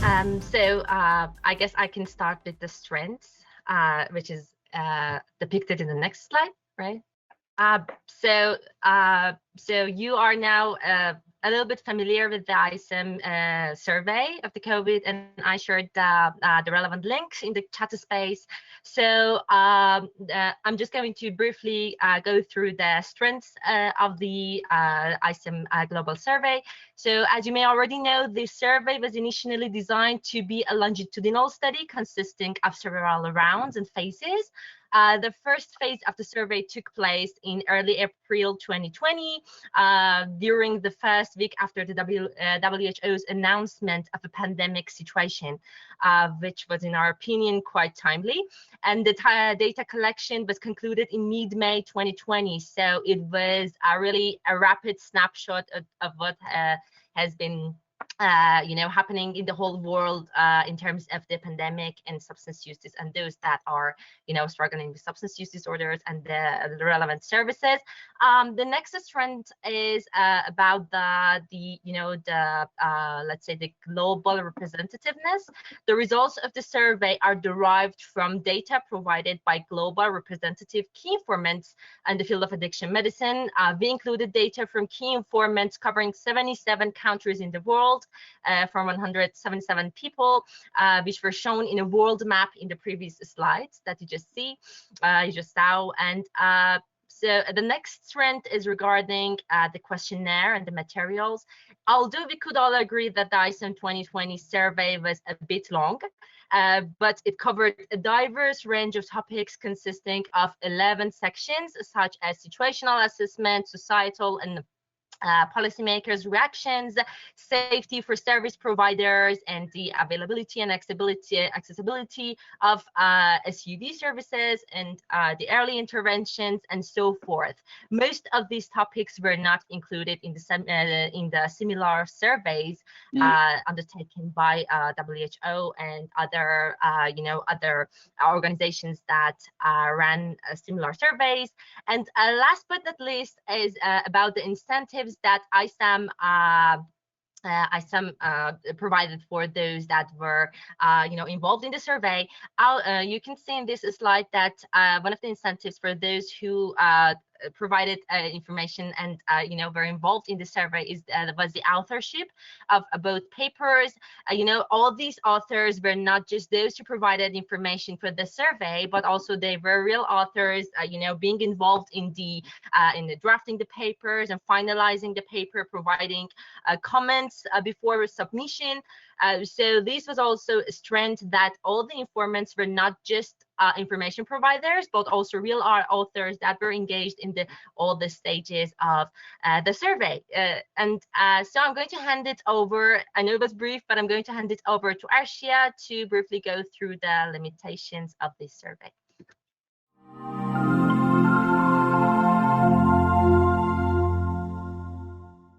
I guess I can start with the strengths, which is depicted in the next slide, right? So you are now a little bit familiar with the ISAM survey of the COVID, and I shared the relevant links in the chat space. So I'm just going to briefly go through the strengths of the ISAM global survey. So as you may already know, this survey was initially designed to be a longitudinal study consisting of several rounds and phases. The first phase of the survey took place in early April 2020, during the first week after the WHO's announcement of a pandemic situation, which was, in our opinion, quite timely. And the data collection was concluded in mid-May 2020. So it was really a rapid snapshot of what has been happening in the whole world in terms of the pandemic and substance uses, and those that are, struggling with substance use disorders and the relevant services. The next trend is about the let's say the global representativeness. The results of the survey are derived from data provided by global representative key informants in the field of addiction medicine. We included data from key informants covering 77 countries in the world, from 177 people, which were shown in a world map in the previous slides that you just saw. And so the next trend is regarding the questionnaire and the materials. Although we could all agree that the ISAM 2020 survey was a bit long, but it covered a diverse range of topics consisting of 11 sections, such as situational assessment, societal and policymakers' reactions, safety for service providers, and the availability and accessibility of SUD services, and the early interventions, and so forth. Most of these topics were not included in the similar surveys undertaken by WHO and other other organizations that ran similar surveys. And last but not least is about the incentives that ISAM provided for those that were involved in the survey. You can see in this slide that one of the incentives for those who provided information and were involved in the survey was the authorship of both papers. All these authors were not just those who provided information for the survey, but also they were real authors, being involved in the drafting the papers and finalizing the paper, providing comments before submission. So this was also a strength, that all the informants were not just information providers, but also real authors that were engaged in all the stages of the survey. So I'm going to hand it over. I know it was brief, but I'm going to hand it over to Arshia to briefly go through the limitations of this survey.